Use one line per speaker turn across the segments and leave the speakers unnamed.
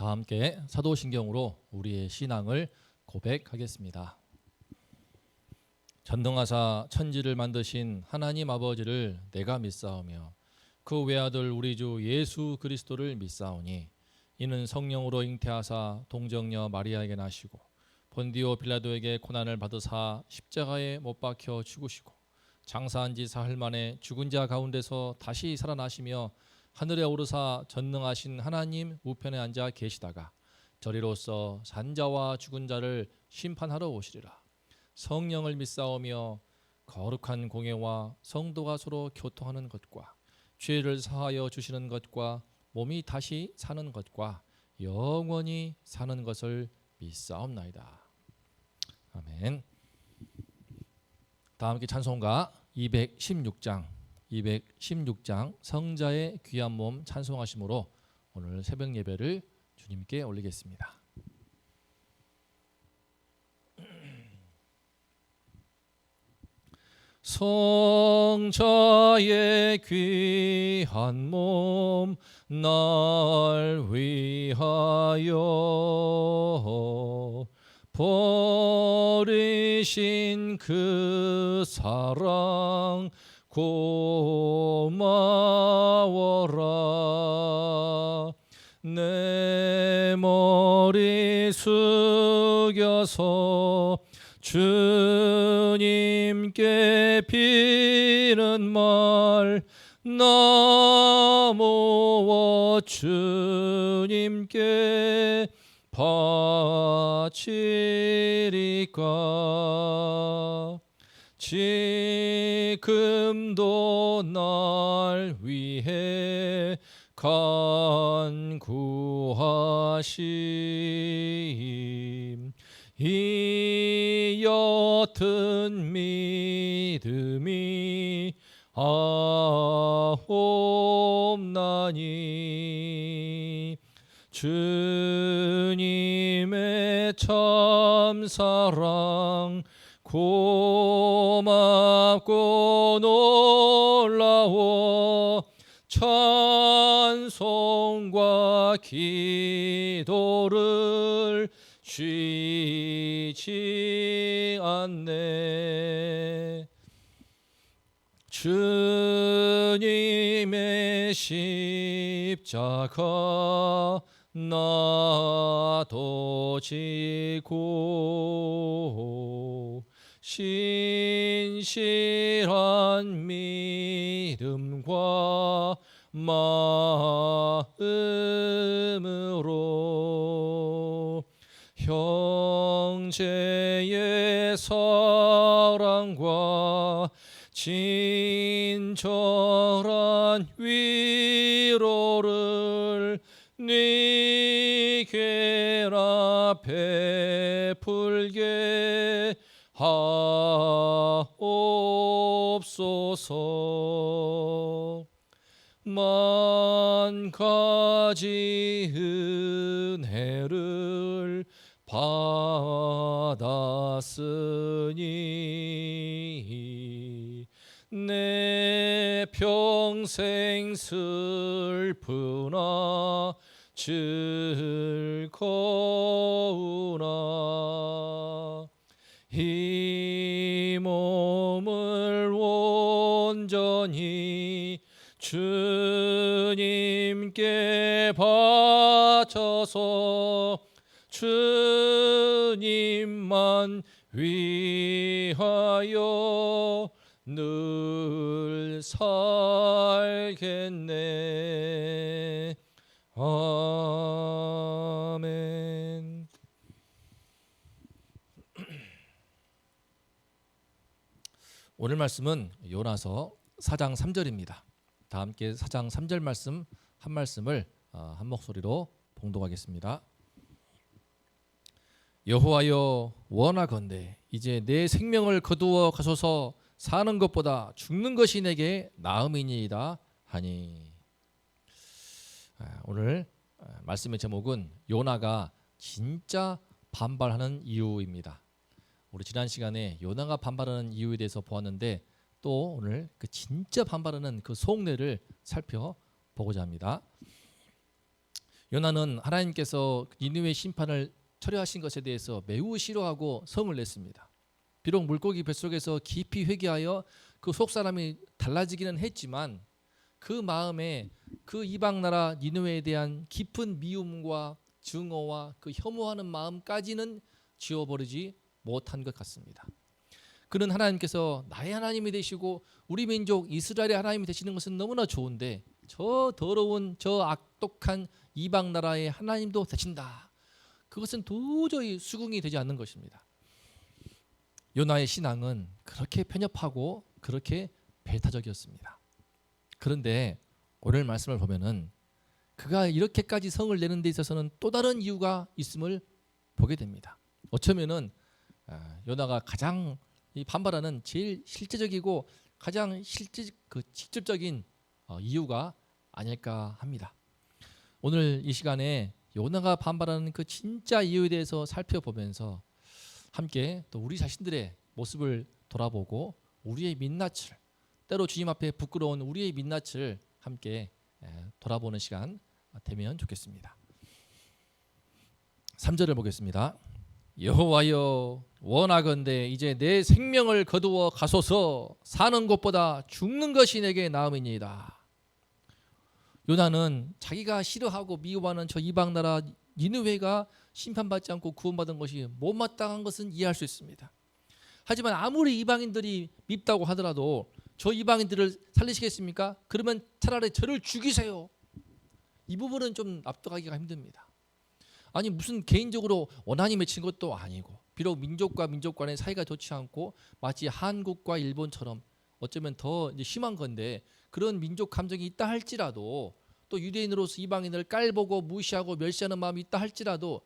다 함께 사도신경으로 우리의 신앙을 고백하겠습니다. 전능하사 천지를 만드신 하나님 아버지를 내가 믿사오며 그 외아들 우리 주 예수 그리스도를 믿사오니 이는 성령으로 잉태하사 동정녀 마리아에게 나시고 본디오 빌라도에게 고난을 받으사 십자가에 못 박혀 죽으시고 장사한 지 사흘 만에 죽은 자 가운데서 다시 살아나시며 하늘에 오르사 전능하신 하나님 우편에 앉아 계시다가 저리로서 산자와 죽은 자를 심판하러 오시리라. 성령을 믿사오며 거룩한 공예와 성도가 서로 교통하는 것과 죄를 사하여 주시는 것과 몸이 다시 사는 것과 영원히 사는 것을 믿사옵나이다. 아멘. 다 함께 찬송가 216장 성자의 귀한 몸 찬송하심으로 오늘 새벽 예배를 주님께 올리겠습니다. 성자의 귀한 몸 날 위하여 버리신 그 사랑 고마워라. 내 머리 숙여서 주님께 비는 말 나무어 주님께 바치리까. 지금도 날 위해 간구하심 이 옅은 믿음이 아옵나니 주님의 참사랑 고맙고 놀라워 찬송과 기도를 쉬지 않네. 주님의 십자가 나도 지고 신실한 믿음과 마음으로 형제의 사랑과 친절한 위로를 네게나 베풀게 하옵소서. 만 가지 은혜를 받았으니 내 평생 슬프나 즐거우나 이 몸을 온전히 주님께 바쳐서 주님만 위하여 늘 살겠네. 아멘. 오늘 말씀은 요나서 4장 3절입니다. 다 함께 4장 3절 말씀 한 말씀을 한 목소리로 봉독하겠습니다. 여호와여 원하건대 이제 내 생명을 거두어 가소서. 사는 것보다 죽는 것이 내게 나음이니이다 하니. 오늘 말씀의 제목은 요나가 진짜 반발하는 이유입니다. 우리 지난 시간에 요나가 반발하는 이유에 대해서 보았는데 또 오늘 그 진짜 반발하는 그 속내를 살펴보고자 합니다. 요나는 하나님께서 니느웨 심판을 철회하신 것에 대해서 매우 싫어하고 성을 냈습니다. 비록 물고기 뱃속에서 깊이 회개하여 그 속 사람이 달라지기는 했지만 그 마음에 그 이방 나라 니느웨에 대한 깊은 미움과 증오와 그 혐오하는 마음까지는 지워버리지 못한 것 같습니다. 그는 하나님께서 나의 하나님이 되시고 우리 민족 이스라엘의 하나님이 되시는 것은 너무나 좋은데 저 더러운 저 악독한 이방 나라의 하나님도 되신다. 그것은 도저히 수긍이 되지 않는 것입니다. 요나의 신앙은 그렇게 편협하고 그렇게 배타적이었습니다. 그런데 오늘 말씀을 보면은 그가 이렇게까지 성을 내는 데 있어서는 또 다른 이유가 있음을 보게 됩니다. 어쩌면은 요나가 가장 반발하는 제일 실제적이고 가장 직접적인 이유가 아닐까 합니다. 오늘 이 시간에 요나가 반발하는 그 진짜 이유에 대해서 살펴보면서 함께 또 우리 자신들의 모습을 돌아보고 우리의 민낯을, 때로 주님 앞에 부끄러운 우리의 민낯을 함께 돌아보는 시간 되면 좋겠습니다. 3절을 보겠습니다. 여호와여 원하건대 이제 내 생명을 거두어 가소서. 사는 것보다 죽는 것이 내게 나음이니이다. 요나는 자기가 싫어하고 미워하는 저 이방 나라 니느웨가 심판받지 않고 구원받은 것이 못마땅한 것은 이해할 수 있습니다. 하지만 아무리 이방인들이 밉다고 하더라도 저 이방인들을 살리시겠습니까? 그러면 차라리 저를 죽이세요. 이 부분은 좀 납득하기가 힘듭니다. 아니 무슨 개인적으로 원한이 맺힌 것도 아니고 비록 민족과 민족 간의 사이가 좋지 않고 마치 한국과 일본처럼 어쩌면 더 이제 심한 건데 그런 민족 감정이 있다 할지라도 또 유대인으로서 이방인을 깔보고 무시하고 멸시하는 마음이 있다 할지라도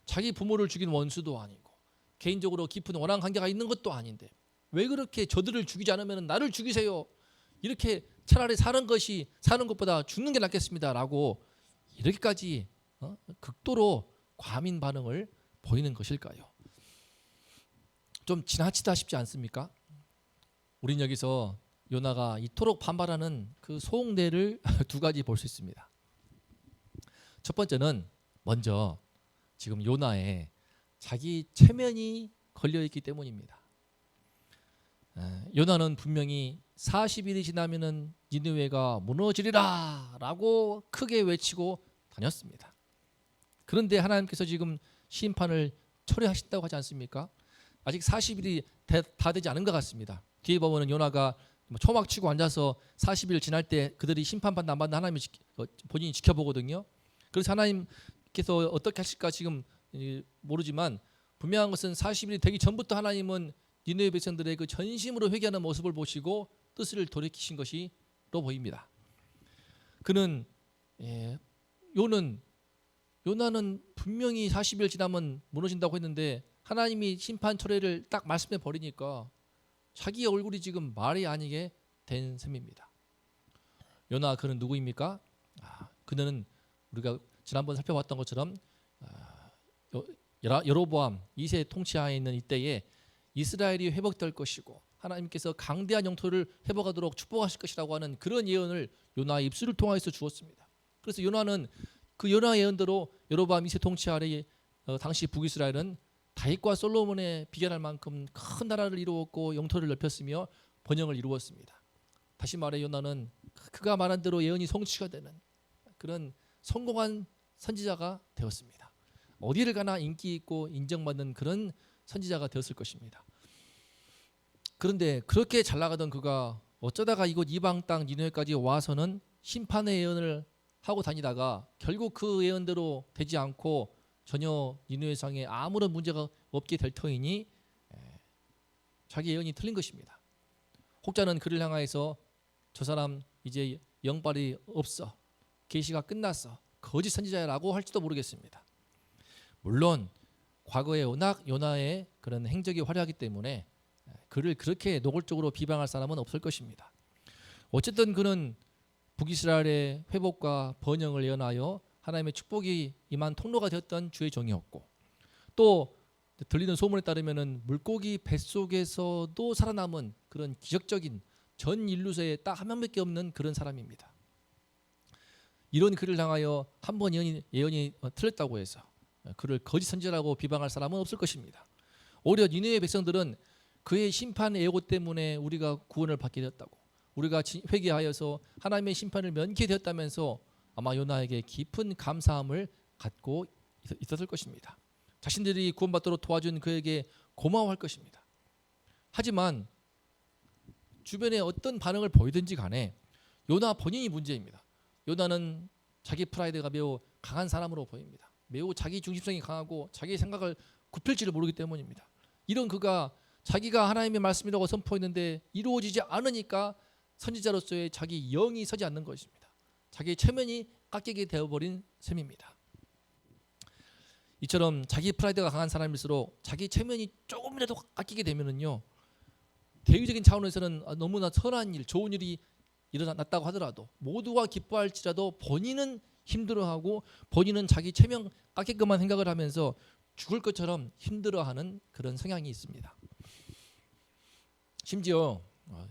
자기 부모를 죽인 원수도 아니고 개인적으로 깊은 원한 관계가 있는 것도 아닌데 왜 그렇게 저들을 죽이지 않으면 나를 죽이세요. 이렇게 차라리 사는 것보다 죽는 게 낫겠습니다라고 이렇게까지 극도로 과민 반응을 보이는 것일까요? 좀 지나치다 싶지 않습니까? 우린 여기서 요나가 이토록 반발하는 그 속내를 두 가지 볼 수 있습니다. 첫 번째는 먼저 지금 요나의 자기 체면이 걸려있기 때문입니다. 요나는 분명히 40일이 지나면은 니느웨가 무너지리라 라고 크게 외치고 다녔습니다. 그런데 하나님께서 지금 심판을 철회하신다고 하지 않습니까? 아직 40일이 다 되지 않은 것 같습니다. 뒤에 보면은 요나가 초막 치고 앉아서 40일 지날 때 그들이 심판받나 안 받나 하나님이 본인이 지켜보거든요. 그래서 하나님께서 어떻게 하실까 지금 모르지만 분명한 것은 40일이 되기 전부터 하나님은 니느웨 백성들의 그 전심으로 회개하는 모습을 보시고 뜻을 돌이키신 것이로 보입니다. 그는 요나는 분명히 40일 지나면 무너진다고 했는데 하나님이 심판 철회를 딱 말씀해 버리니까 자기의 얼굴이 지금 말이 아니게 된 셈입니다. 요나 그는 누구입니까? 그는 우리가 지난번 살펴봤던 것처럼 여로보암 2세 통치하에 있는 이때에 이스라엘이 회복될 것이고 하나님께서 강대한 영토를 회복하도록 축복하실 것이라고 하는 그런 예언을 요나의 입술을 통하여서 주었습니다. 그래서 요나는 그 요나 예언대로 여로보암 2세 통치 아래 당시 북이스라엘은 다윗과 솔로몬에 비견할 만큼 큰 나라를 이루었고 영토를 넓혔으며 번영을 이루었습니다. 다시 말해 요나는 그가 말한 대로 예언이 성취가 되는 그런 성공한 선지자가 되었습니다. 어디를 가나 인기 있고 인정받는 그런 선지자가 되었을 것입니다. 그런데 그렇게 잘 나가던 그가 어쩌다가 이곳 이방 땅 니느웨까지 와서는 심판의 예언을 하고 다니다가 결국 그 예언대로 되지 않고 전혀 니느웨 상에 아무런 문제가 없게 될 터이니 자기 예언이 틀린 것입니다. 혹자는 그를 향하여서 저 사람 이제 영빨이 없어, 계시가 끝났어, 거짓 선지자라고 할지도 모르겠습니다. 물론 과거에 워낙 요나의 그런 행적이 화려하기 때문에 그를 그렇게 노골적으로 비방할 사람은 없을 것입니다. 어쨌든 그는 북이스라엘의 회복과 번영을 예언하여 하나님의 축복이 임한 통로가 되었던 주의 종이었고 또 들리는 소문에 따르면은 물고기 뱃속에서도 살아남은 그런 기적적인 전 인류세에 딱 한 명밖에 없는 그런 사람입니다. 이런 그를 향하여 한 번 예언이 틀렸다고 해서 그를 거짓 선지자라고 비방할 사람은 없을 것입니다. 오히려 니느웨 백성들은 그의 심판 예고 때문에 우리가 구원을 받게 되었다고, 우리가 회개하여서 하나님의 심판을 면케 되었다면서 아마 요나에게 깊은 감사함을 갖고 있었을 것입니다. 자신들이 구원받도록 도와준 그에게 고마워할 것입니다. 하지만 주변에 어떤 반응을 보이든지 간에 요나 본인이 문제입니다. 요나는 자기 프라이드가 매우 강한 사람으로 보입니다. 매우 자기 중심성이 강하고 자기 생각을 굽힐지를 모르기 때문입니다. 이런 그가 자기가 하나님의 말씀이라고 선포했는데 이루어지지 않으니까 선지자로서의 자기 영이 서지 않는 것입니다. 자기 체면이 깎이게 되어버린 셈입니다. 이처럼 자기 프라이드가 강한 사람일수록 자기 체면이 조금이라도 깎이게 되면은요, 대의적인 차원에서는 너무나 선한 일, 좋은 일이 일어났다고 하더라도 모두가 기뻐할지라도 본인은 힘들어하고 본인은 자기 체면 깎이게만 생각을 하면서 죽을 것처럼 힘들어하는 그런 성향이 있습니다. 심지어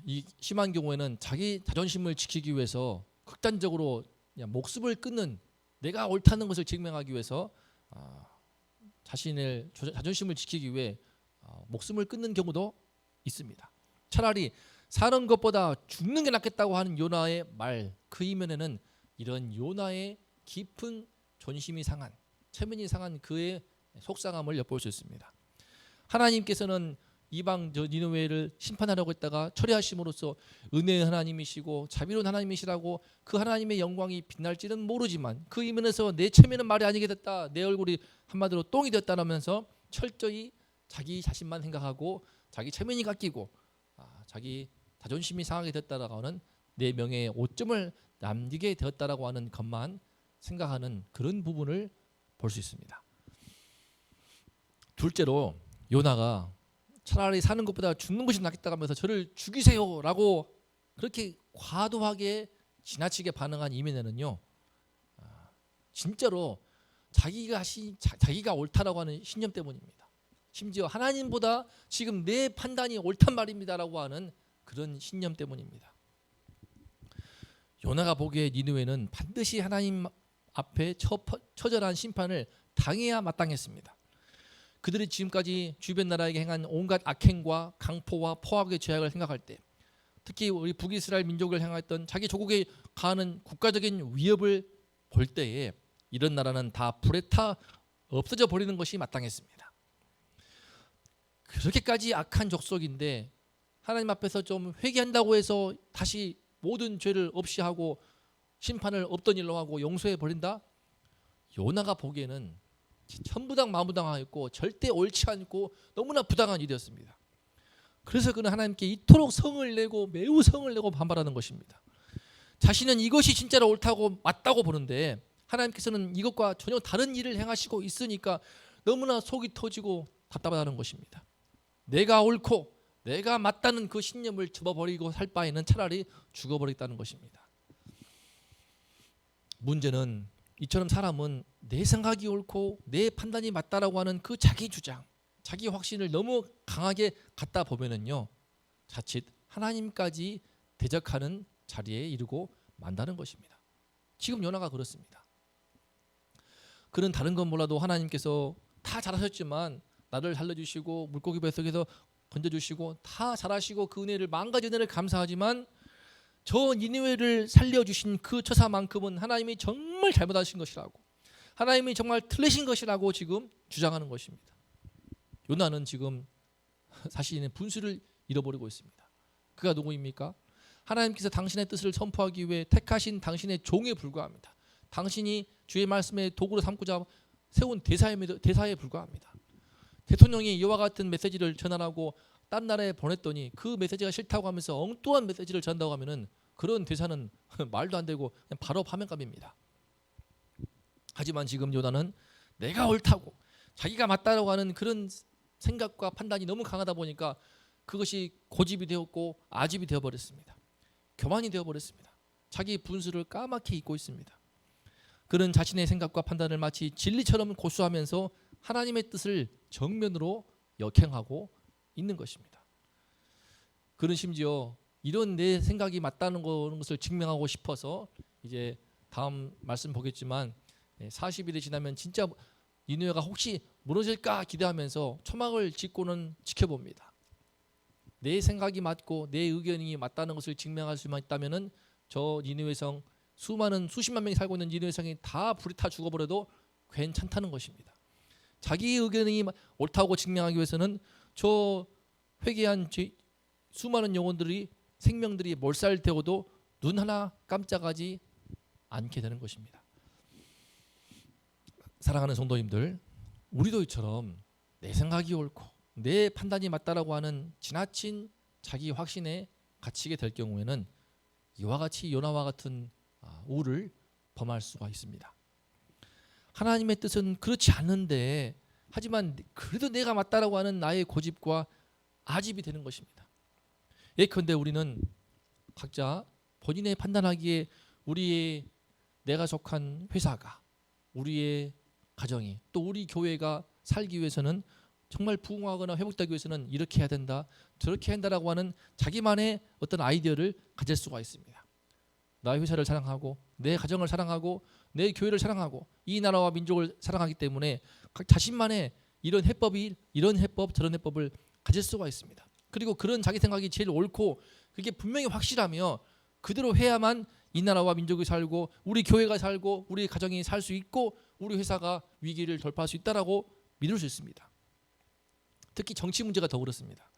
이 심한 경우에는 자기 자존심을 지키기 위해서 극단적으로 그냥 목숨을 끊는, 내가 옳다는 것을 증명하기 위해서 자신의 자존심을 지키기 위해 목숨을 끊는 경우도 있습니다. 차라리 사는 것보다 죽는 게 낫겠다고 하는 요나의 말, 그 이면에는 이런 요나의 깊은 존심이 상한, 체면이 상한 그의 속상함을 엿볼 수 있습니다. 하나님께서는 이방 니느웨를 심판하려고 했다가 처리하심으로써 은혜의 하나님이시고 자비로운 하나님이시라고 그 하나님의 영광이 빛날지는 모르지만 그 이면에서 내 체면은 말이 아니게 됐다, 내 얼굴이 한마디로 똥이 됐다라면서 철저히 자기 자신만 생각하고 자기 체면이 깎이고 자기 자존심이 상하게 됐다라고 하는, 내 명예에 오점을 남기게 되었다라고 하는 것만 생각하는 그런 부분을 볼 수 있습니다. 둘째로 요나가 차라리 사는 것보다 죽는 것이 낫겠다고 하면서 저를 죽이세요라고 그렇게 과도하게 지나치게 반응한 이면에는요, 진짜로 자기가 옳다라고 하는 신념 때문입니다. 심지어 하나님보다 지금 내 판단이 옳단 말입니다라고 하는 그런 신념 때문입니다. 요나가 보기에 니느웨는 반드시 하나님 앞에 처절한 심판을 당해야 마땅했습니다. 그들이 지금까지 주변 나라에게 행한 온갖 악행과 강포와 포악의 죄악을 생각할 때, 특히 우리 북이스라엘 민족을 향했던 자기 조국에 가하는 국가적인 위협을 볼 때에 이런 나라는 다 불에 타 없어져 버리는 것이 마땅했습니다. 그렇게까지 악한 족속인데 하나님 앞에서 좀 회개한다고 해서 다시 모든 죄를 없이 하고 심판을 없던 일로 하고 용서해 버린다? 요나가 보기에는 천부당 마부당하였고 절대 옳지 않고 너무나 부당한 일이었습니다. 그래서 그는 하나님께 이토록 성을 내고 매우 성을 내고 반발하는 것입니다. 자신은 이것이 진짜로 옳다고 맞다고 보는데 하나님께서는 이것과 전혀 다른 일을 행하시고 있으니까 너무나 속이 터지고 답답하다는 것입니다. 내가 옳고 내가 맞다는 그 신념을 접어버리고 살 바에는 차라리 죽어버리겠다는 것입니다. 문제는 이처럼 사람은 내 생각이 옳고 내 판단이 맞다라고 하는 그 자기 주장, 자기 확신을 너무 강하게 갖다 보면은요, 자칫 하나님까지 대적하는 자리에 이르고 만다는 것입니다. 지금 요나가 그렇습니다. 그는 다른 건 몰라도 하나님께서 다 잘하셨지만 나를 살려주시고 물고기 뱃속에서 건져주시고 다 잘하시고 그 은혜를 만가지 은혜를 감사하지만 저 니느웨를 살려주신 그 처사만큼은 하나님이 정말 잘못하신 것이라고, 하나님이 정말 틀리신 것이라고 지금 주장하는 것입니다. 요나는 지금 자신의 분수를 잃어버리고 있습니다. 그가 누구입니까? 하나님께서 당신의 뜻을 선포하기 위해 택하신 당신의 종에 불과합니다. 당신이 주의 말씀의 도구로 삼고자 세운 대사에 불과합니다. 대통령이 이와 같은 메시지를 전하라고 딴 나라에 보냈더니 그 메시지가 싫다고 하면서 엉뚱한 메시지를 전한다고 하면은 그런 대사는 말도 안 되고 그냥 바로 파면감입니다. 하지만 지금 요나는 내가 옳다고 자기가 맞다라고 하는 그런 생각과 판단이 너무 강하다 보니까 그것이 고집이 되었고 아집이 되어버렸습니다. 교만이 되어버렸습니다. 자기 분수를 까맣게 잊고 있습니다. 그는 자신의 생각과 판단을 마치 진리처럼 고수하면서 하나님의 뜻을 정면으로 역행하고 있는 것입니다. 그는 심지어 이런 내 생각이 맞다는 것을 증명하고 싶어서 이제 다음 말씀 보겠지만 40일이 지나면 진짜 니느웨가 혹시 무너질까 기대하면서 초막을 짓고는 지켜봅니다. 내 생각이 맞고 내 의견이 맞다는 것을 증명할 수만 있다면은 저 니느웨성 수십만 명이 살고 있는 니느웨성이 다 불이 타 죽어버려도 괜찮다는 것입니다. 자기 의견이 옳다고 증명하기 위해서는 저 회개한 수많은 영혼들이 생명들이 몰살되어도 눈 하나 깜짝하지 않게 되는 것입니다. 사랑하는 성도님들, 우리도 이처럼 내 생각이 옳고 내 판단이 맞다라고 하는 지나친 자기 확신에 갇히게 될 경우에는 이와 같이 요나와 같은 우를 범할 수가 있습니다. 하나님의 뜻은 그렇지 않는데 하지만 그래도 내가 맞다라고 하는 나의 고집과 아집이 되는 것입니다. 예컨대 우리는 각자 본인의 판단하기에 우리의 내가 속한 회사가, 우리의 가정이, 또 우리 교회가 살기 위해서는 정말 부흥하거나 회복되기 위해서는 이렇게 해야 된다, 저렇게 해야 한다라고 하는 자기만의 어떤 아이디어를 가질 수가 있습니다. 나의 회사를 사랑하고 내 가정을 사랑하고 내 교회를 사랑하고 이 나라와 민족을 사랑하기 때문에 각 자신만의 이런 해법 저런 해법을 가질 수가 있습니다. 그리고 그런 자기 생각이 제일 옳고 그게 분명히 확실하며 그대로 해야만 이 나라와 민족이 살고 우리 교회가 살고 우리 가정이 살 수 있고 우리 회사가 위기를 돌파할 수 있다라고 믿을 수 있습니다. 특히 정치 문제가 더 그렇습니다.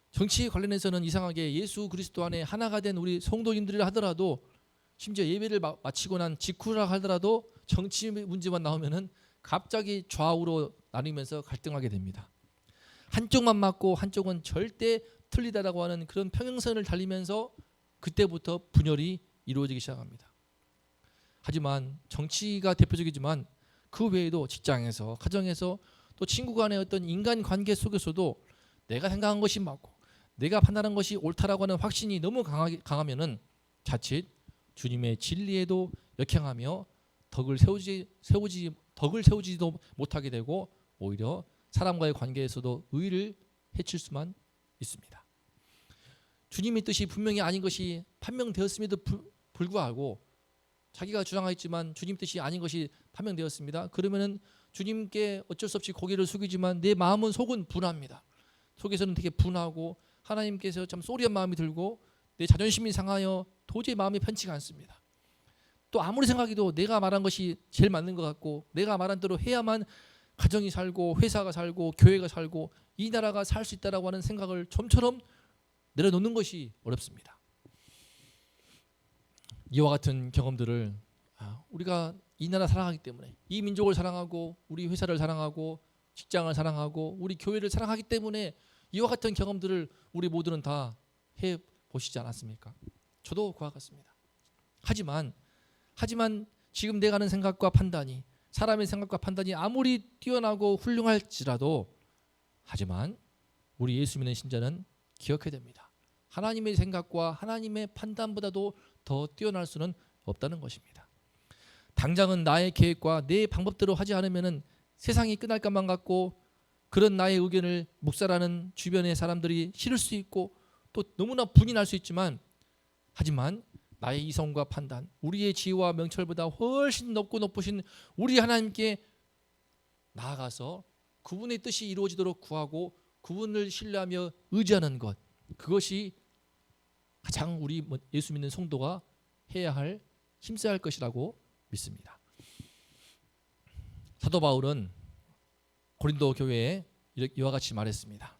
정치에 관련해서는 이상하게 예수 그리스도 안에 하나가 된 우리 성도님들이라 하더라도 심지어 예배를 마치고 난 직후라 하더라도 정치 문제만 나오면은 갑자기 좌우로 나뉘면서 갈등하게 됩니다. 한쪽만 맞고 한쪽은 절대 틀리다라고 하는 그런 평행선을 달리면서 그때부터 분열이 이루어지기 시작합니다. 하지만 정치가 대표적이지만 그 외에도 직장에서, 가정에서, 또 친구 간의 어떤 인간관계 속에서도 내가 생각한 것이 맞고 내가 판단한 것이 옳다라고 하는 확신이 너무 강하면은 자칫 주님의 진리에도 역행하며 덕을 세우지도 못하게 되고 오히려 사람과의 관계에서도 의의를 해칠 수만 있습니다. 주님의 뜻이 분명히 아닌 것이 판명되었음에도 불구하고 자기가 주장하였지만 주님 뜻이 아닌 것이 판명되었습니다. 그러면은 주님께 어쩔 수 없이 고개를 숙이지만 내 마음은 속은 분합니다. 속에서는 되게 분하고 하나님께서 참 쏘리한 마음이 들고 내 자존심이 상하여 도저히 마음이 편치가 않습니다. 또 아무리 생각해도 내가 말한 것이 제일 맞는 것 같고 내가 말한 대로 해야만 가정이 살고 회사가 살고 교회가 살고 이 나라가 살 수 있다라고 하는 생각을 좀처럼 내려놓는 것이 어렵습니다. 이와 같은 경험들을 우리가 이 나라 사랑하기 때문에 이 민족을 사랑하고 우리 회사를 사랑하고 직장을 사랑하고 우리 교회를 사랑하기 때문에 이와 같은 경험들을 우리 모두는 다 해보시지 않았습니까? 저도 그와 같습니다. 하지만 지금 내가 하는 생각과 판단이 사람의 생각과 판단이 아무리 뛰어나고 훌륭할지라도 하지만 우리 예수 믿는 신자는 기억해야 됩니다. 하나님의 생각과 하나님의 판단보다도 더 뛰어날 수는 없다는 것입니다. 당장은 나의 계획과 내 방법대로 하지 않으면 세상이 끝날 것만 같고 그런 나의 의견을 묵살하는 주변의 사람들이 싫을 수 있고 또 너무나 분이 날 수 있지만 하지만 나의 이성과 판단, 우리의 지혜와 명철보다 훨씬 높고 높으신 우리 하나님께 나아가서 그분의 뜻이 이루어지도록 구하고 그분을 신뢰하며 의지하는 것, 그것이 가장 우리 예수 믿는 성도가 해야 할, 힘써야 할 것이라고 믿습니다. 사도 바울은 고린도 교회에 이와 같이 말했습니다.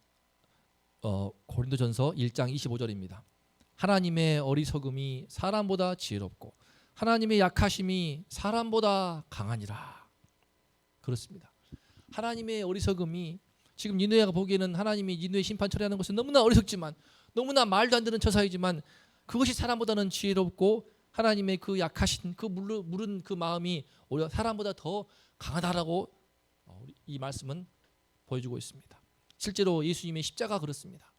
고린도전서 1장 25절입니다. 하나님의 어리석음이 사람보다 지혜롭고 하나님의 약하심이 사람보다 강하니라. 그렇습니다. 하나님의 어리석음이 지금 니느웨가 보기에는 하나님이 니느웨 심판 처리하는 것은 너무나 어리석지만 너무나 말도 안 되는 처사이지만 그것이 사람보다는 지혜롭고 하나님의 그 약하신 그 물은 그 마음이 오히려 사람보다 더 강하다라고 이 말씀은 보여주고 있습니다. 실제로 예수님의 십자가 그렇습니다.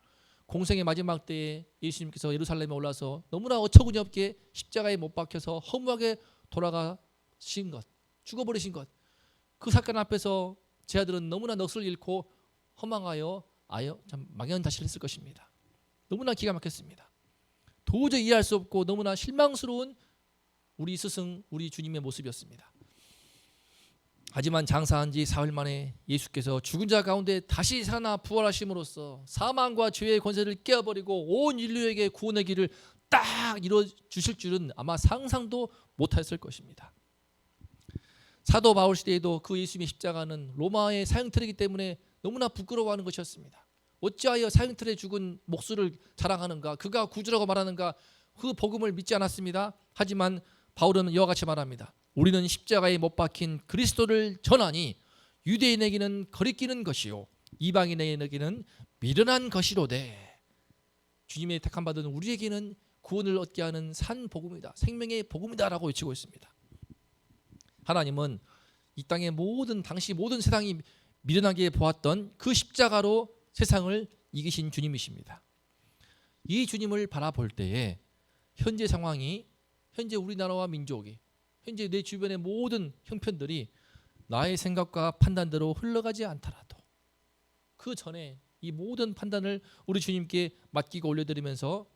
공생의 마지막 때에 예수님께서 예루살렘에 올라서 너무나 어처구니 없게 십자가에 못 박혀서 허무하게 돌아가신 것, 죽어버리신 것, 그 사건 앞에서 제 아들은 너무나 넋을 잃고 허망하여 참 망연자실했을 것입니다. 너무나 기가 막혔습니다. 도저히 이해할 수 없고 너무나 실망스러운 우리 스승, 우리 주님의 모습이었습니다. 하지만 장사한 지 사흘 만에 예수께서 죽은 자 가운데 다시 살아나 부활하심으로써 사망과 죄의 권세를 깨어버리고 온 인류에게 구원의 길을 딱 이루어 주실 줄은 아마 상상도 못했을 것입니다. 사도 바울 시대에도 그 예수님의 십자가는 로마의 사형틀이기 때문에 너무나 부끄러워하는 것이었습니다. 어찌하여 사형틀에 죽은 목수를 자랑하는가, 그가 구주라고 말하는가, 그 복음을 믿지 않았습니다. 하지만 바울은 이와 같이 말합니다. 우리는 십자가에 못 박힌 그리스도를 전하니 유대인에게는 거리끼는 것이요 이방인에게는 미련한 것이로되 주님의 택함 받은 우리에게는 구원을 얻게 하는 산 복음이다, 생명의 복음이다라고 외치고 있습니다. 하나님은 이 땅의 당시 모든 세상이 미련하게 보았던 그 십자가로 세상을 이기신 주님이십니다. 이 주님을 바라볼 때에 현재 상황이, 현재 우리나라와 민족이, 현재 내 주변의 모든 형편들이 나의 생각과 판단대로 흘러가지 않더라도 그 전에 이 모든 판단을 우리 주님께 맡기고 올려드리면서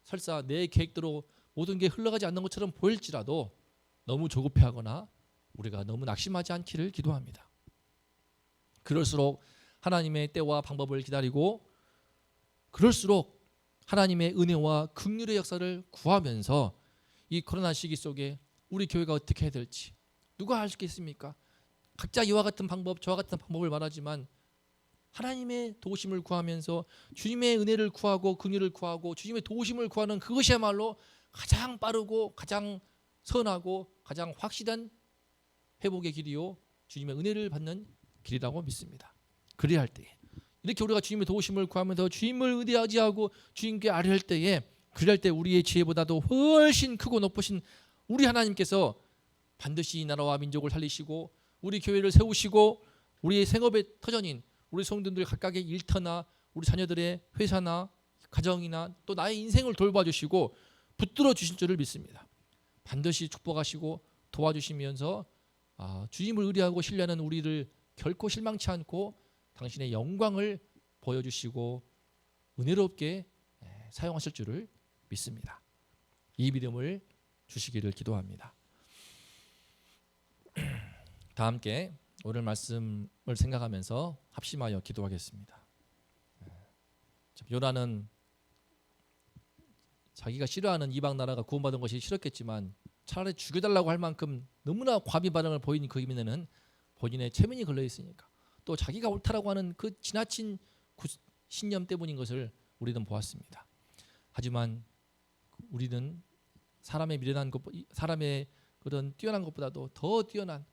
설사 내 계획대로 모든 게 흘러가지 않는 것처럼 보일지라도 너무 조급해하거나 우리가 너무 낙심하지 않기를 기도합니다. 그럴수록 하나님의 때와 방법을 기다리고, 그럴수록 하나님의 은혜와 긍휼의 역사를 구하면서 이 코로나 시기 속에 우리 교회가 어떻게 해야 될지 누가 알 수 있겠습니까? 각자 이와 같은 방법, 저와 같은 방법을 말하지만 하나님의 도우심을 구하면서 주님의 은혜를 구하고 긍휼을 구하고 주님의 도우심을 구하는 그것이야말로 가장 빠르고 가장 선하고 가장 확실한 회복의 길이요 주님의 은혜를 받는 길이라고 믿습니다. 그래야 할 때에 이렇게 우리가 주님의 도우심을 구하면서 주님을 의지하고 주님께 아뢰할 때에, 그럴 때 우리의 지혜보다도 훨씬 크고 높으신 우리 하나님께서 반드시 이 나라와 민족을 살리시고 우리 교회를 세우시고 우리의 생업의 터전인 우리 성도들 각각의 일터나 우리 자녀들의 회사나 가정이나 또 나의 인생을 돌봐주시고 붙들어 주실 줄을 믿습니다. 반드시 축복하시고 도와주시면서 주님을 의뢰하고 신뢰하는 우리를 결코 실망치 않고 당신의 영광을 보여주시고 은혜롭게 사용하실 줄을 믿습니다. 이 믿음을 주시기를 기도합니다. 다 함께 오늘 말씀을 생각하면서 합심하여 기도하겠습니다. 요나는 자기가 싫어하는 이방 나라가 구원받은 것이 싫었겠지만 차라리 죽여달라고 할 만큼 너무나 과비 반응을 보인 그 이면에는 본인의 체면이 걸려 있으니까, 또 자기가 옳다라고 하는 그 지나친 신념 때문인 것을 우리는 보았습니다. 하지만 우리는 사람의 미련한 것, 사람의 그런 뛰어난 것보다도 더 뛰어난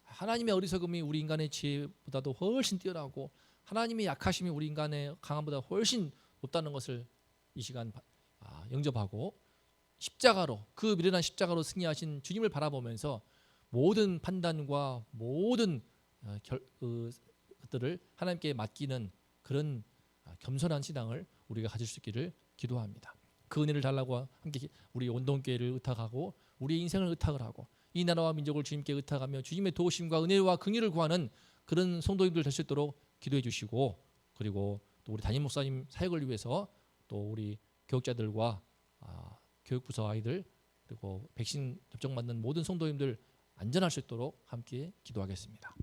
하나님의 어리석음이 우리 인간의 지혜보다도 훨씬 뛰어나고 하나님의 약하심이 우리 인간의 강함보다 훨씬 높다는 것을 이 시간 영접하고 십자가로, 그 미련한 십자가로 승리하신 주님을 바라보면서 모든 판단과 모든 것들을 하나님께 맡기는 그런 겸손한 신앙을 우리가 가질 수 있기를 기도합니다. 그 은혜를 달라고 함께 우리 온동교회를 의탁하고 우리의 인생을 의탁을 하고 이 나라와 민족을 주님께 의탁하며 주님의 도우심과 은혜와 긍휼을 구하는 그런 성도님들 될 수 있도록 기도해 주시고, 그리고 또 우리 담임 목사님 사역을 위해서 또 우리 교육자들과 교육부서 아이들 그리고 백신 접종 받는 모든 성도님들 안전할 수 있도록 함께 기도하겠습니다.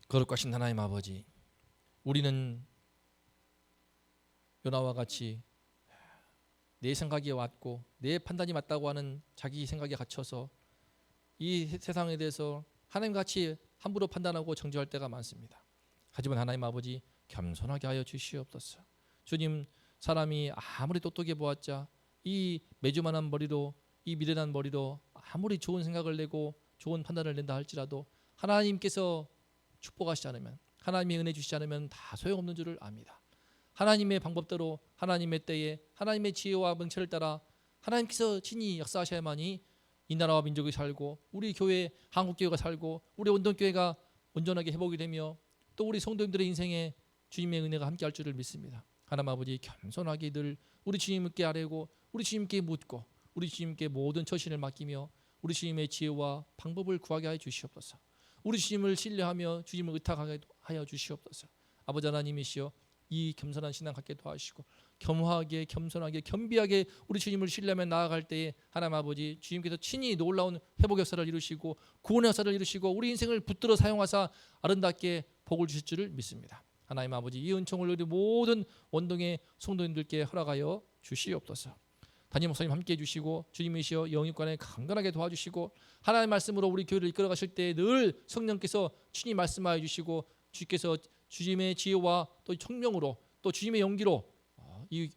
거룩하신 하나님 아버지, 우리는 요나와 같이 내 생각이 맞고 내 판단이 맞다고 하는 자기 생각에 갇혀서 이 세상에 대해서 하나님같이 함부로 판단하고 정죄할 때가 많습니다. 하지만 하나님 아버지, 겸손하게 하여 주시옵소서. 주님, 사람이 아무리 똑똑해 보았자 이 매주만한 머리로, 이 미련한 머리로 아무리 좋은 생각을 내고 좋은 판단을 낸다 할지라도 하나님께서 축복하시지 않으면, 하나님의 은혜 주시지 않으면 다 소용없는 줄을 압니다. 하나님의 방법대로 하나님의 때에 하나님의 지혜와 명철을 따라 하나님께서 친히 역사하셔야만이 이 나라와 민족이 살고 우리 교회, 한국교회가 살고 우리 온동교회가 온전하게 회복이 되며 또 우리 성도님들의 인생에 주님의 은혜가 함께할 줄을 믿습니다. 하나님 아버지, 겸손하게 늘 우리 주님께 아뢰고 우리 주님께 묻고 우리 주님께 모든 처신을 맡기며 우리 주님의 지혜와 방법을 구하게 하여 주시옵소서. 우리 주님을 신뢰하며 주님을 의탁하게 하여 주시옵소서. 아버지 하나님이시여, 이 겸손한 신앙 갖게 도와주시고 겸허하게 겸손하게 겸비하게 우리 주님을 신뢰하며 나아갈 때에 하나님 아버지 주님께서 친히 놀라운 회복 역사를 이루시고 구원의 역사를 이루시고 우리 인생을 붙들어 사용하사 아름답게 복을 주실 줄을 믿습니다. 하나님 아버지 이 은총을 우리 모든 원동의 성도님들께 허락하여 주시옵소서. 담임 목사님 함께해 주시고 주님이시여 영육간에 강건하게 도와주시고 하나님의 말씀으로 우리 교회를 이끌어 가실 때 늘 성령께서 주님 말씀하여 주시고 주께서 주님의 지혜와 또 청명으로 또 주님의 용기로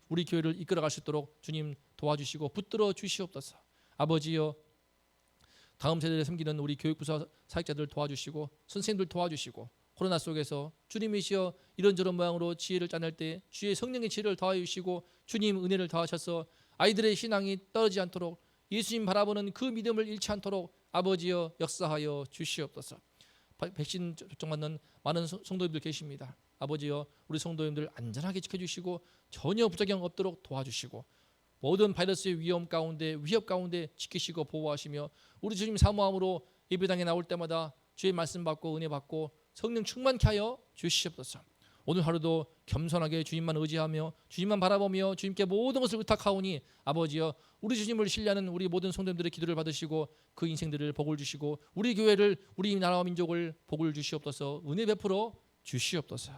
우리 교회를 이끌어 갈 수 있도록 주님 도와주시고 붙들어 주시옵소서. 아버지여 다음 세대를 섬기는 우리 교육부서 사역자들 도와주시고 선생님들 도와주시고 코로나 속에서 주님이시여 이런저런 모양으로 지혜를 짜낼 때 주의 성령의 지혜를 더하여 주시고 주님 은혜를 더하셔서 아이들의 신앙이 떨어지지 않도록 예수님 바라보는 그 믿음을 잃지 않도록 아버지여 역사하여 주시옵소서. 백신 접종 받는 많은 성도님들 계십니다. 아버지여 우리 성도님들 안전하게 지켜주시고 전혀 부작용 없도록 도와주시고 모든 바이러스의 위험 가운데 위협 가운데 지키시고 보호하시며 우리 주님 사모함으로 예배당에 나올 때마다 주의 말씀 받고 은혜 받고 성령 충만케 하여 주시옵소서. 오늘 하루도 겸손하게 주님만 의지하며 주님만 바라보며 주님께 모든 것을 의탁하오니 아버지여 우리 주님을 신뢰하는 우리 모든 성도님들의 기도를 받으시고 그 인생들을 복을 주시고 우리 교회를 우리 나라와 민족을 복을 주시옵소서. 은혜 베풀어 주시옵소서.